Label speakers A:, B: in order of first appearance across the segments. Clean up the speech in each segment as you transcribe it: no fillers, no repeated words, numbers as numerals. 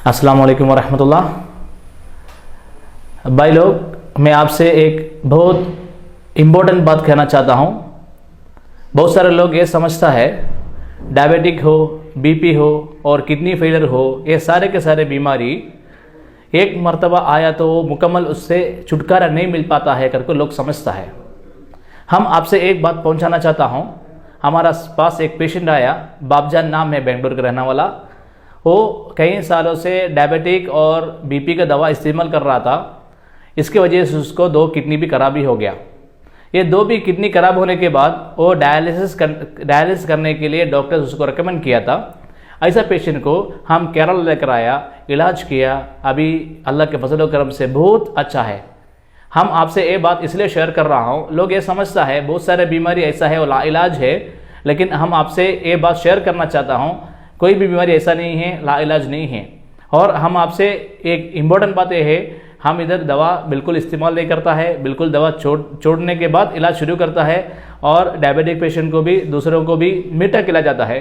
A: अस्सलाम वालेकुम वरहमतुल्लाह। भाई लोग, मैं आपसे एक बहुत इम्पोर्टेंट बात कहना चाहता हूँ। बहुत सारे लोग ये समझता है डायबिटिक हो, बीपी हो और किडनी फेलियर हो, ये सारे के सारे बीमारी एक मर्तबा आया तो मुकम्मल उससे छुटकारा नहीं मिल पाता है करके लोग समझता है। हम आपसे एक बात पहुंचाना चाहता हूं। हमारा पास एक पेशेंट आया, बाबजान नाम है, बेंगलोर का रहने वाला। वो कई सालों से डायबिटिक और बीपी का दवा इस्तेमाल कर रहा था। इसकी वजह से उसको 2 किडनी भी खराब ही हो गया। ये 2 भी किडनी खराब होने के बाद वो डायलिसिस करने के लिए डॉक्टर्स उसको रेकमेंड किया था। ऐसा पेशेंट को हम केरल लेकर आया, इलाज किया। अभी अल्लाह के फजल करम से बहुत अच्छा है। हम आपसे ये बात इसलिए शेयर कर रहा हूँ, लोग ये समझता है बहुत सारे बीमारी ऐसा है और लाइलाज है, लेकिन हम आपसे ये बात शेयर करना चाहता हूँ, कोई भी बीमारी ऐसा नहीं है, लाइलाज नहीं है। और हम आपसे एक इम्पोर्टेंट बात यह है, हम इधर दवा बिल्कुल इस्तेमाल नहीं करता है, बिल्कुल दवा छोड़ने के बाद इलाज शुरू करता है। और डायबिटिक पेशेंट को भी, दूसरों को भी मीठा खिलाया जाता है।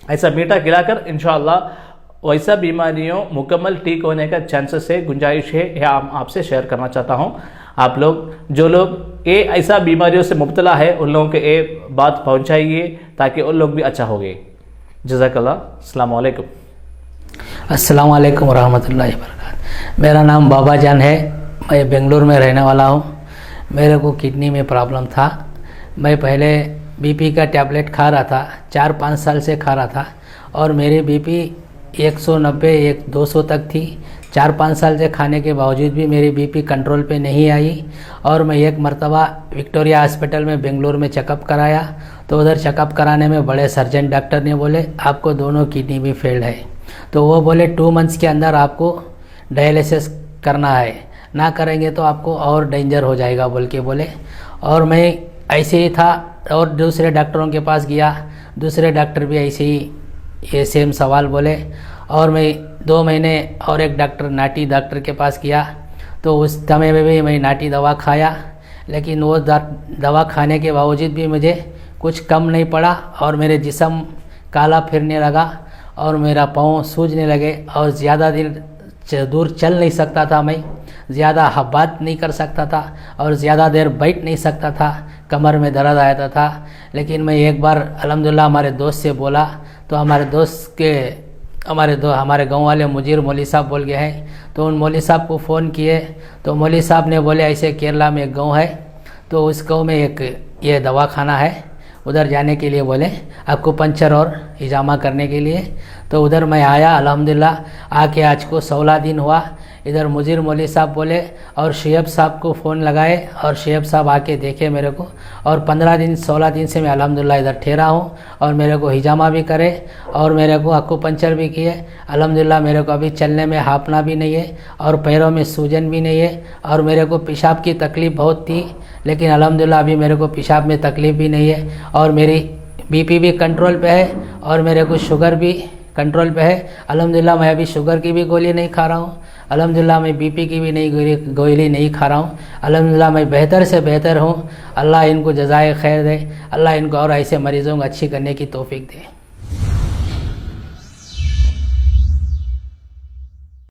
A: ऐसा मीठा खिलाकर इंशाअल्लाह वैसा बीमारियों मुकम्मल ठीक होने का चांसेस है, गुंजाइश है। यह आपसे शेयर करना चाहता हूँ। आप लोग, जो लोग ये ऐसा बीमारियों से मुब्तला है, उन लोगों के ये बात पहुँचाइए ताकि उन लोग भी अच्छा हो गए। जज़ाकल्लाह। अस्सलाम वालेकुम।
B: अस्सलाम वालेकुम रहमतुल्लाहि वबरकातुहू। मेरा नाम बाबा जान है, मैं बेंगलुरु में रहने वाला हूँ। मेरे को किडनी में प्रॉब्लम था। मैं पहले बीपी का टैबलेट खा रहा था, 4-5 साल से खा रहा था, और मेरी बीपी 190 200 तक थी। 4-5 साल से खाने के बावजूद भी मेरी बीपी कंट्रोल पे नहीं आई। और मैं एक मरतबा विक्टोरिया हॉस्पिटल में बेंगलुरु में चेकअप कराया, तो उधर चेकअप कराने में बड़े सर्जन डॉक्टर ने बोले आपको दोनों किडनी भी फेल्ड है। तो वो बोले 2 मंथ्स के अंदर आपको डायलिसिस करना है, ना करेंगे तो आपको और डेंजर हो जाएगा बोल के बोले। और मैं ऐसे ही था और दूसरे डॉक्टरों के पास गया, दूसरे डॉक्टर भी ऐसे ही ये सेम सवाल बोले। और मैं 2 महीने और एक डॉक्टर, नाटी डॉक्टर के पास गया, तो उस समय में भी मैं नाटी दवा खाया, लेकिन वो दवा खाने के बावजूद भी मुझे कुछ कम नहीं पड़ा। और मेरे जिस्म काला फिरने लगा और मेरा पाँव सूजने लगे और ज़्यादा दिन दूर चल नहीं सकता था। मैं ज़्यादा बात नहीं कर सकता था और ज़्यादा देर बैठ नहीं सकता था, कमर में दर्द आता था। लेकिन मैं एक बार अल्हम्दुलिल्लाह हमारे दोस्त से बोला, तो हमारे दोस्त के हमारे गांव वाले मुजीर मौली साहब बोल गए हैं, तो उन मौली साहब को फ़ोन किए, तो मौली साहब ने बोले ऐसे केरला में एक गांव है, तो उस गांव में एक ये दवाखाना है, उधर जाने के लिए बोले एक्यूपंक्चर और हिजामा करने के लिए। तो उधर मैं आया, अल्हम्दुलिल्लाह आके आज को 16 दिन हुआ। इधर मुजीर मौली साहब बोले और शेब साहब को फ़ोन लगाए, और शेब साहब आके देखे मेरे को, और 16 दिन से मैं अल्हम्दुलिल्लाह इधर ठहरा हूँ। और मेरे को हिजामा भी करे और मेरे को एक्यूपंक्चर भी किए। अल्हम्दुलिल्लाह मेरे को अभी चलने में हाँफना भी नहीं है और पैरों में सूजन भी नहीं है। और मेरे को पेशाब की तकलीफ़ बहुत थी, लेकिन अल्हम्दुलिल्लाह अभी मेरे को पेशाब में तकलीफ़ भी नहीं है। और मेरी बीपी भी कंट्रोल पे है और मेरे को शुगर भी कंट्रोल पे है। अल्हम्दुलिल्लाह मैं अभी शुगर की भी गोली नहीं खा रहा हूँ। अल्हम्दुलिल्लाह मैं बीपी की भी गोली नहीं खा रहा हूँ। अल्हम्दुलिल्लाह मैं बेहतर से बेहतर हूँ। अल्लाह इनको जज़ाए खैर दे, अल्लाह इनको और ऐसे मरीज़ों को अच्छी करने की तौफीक दे।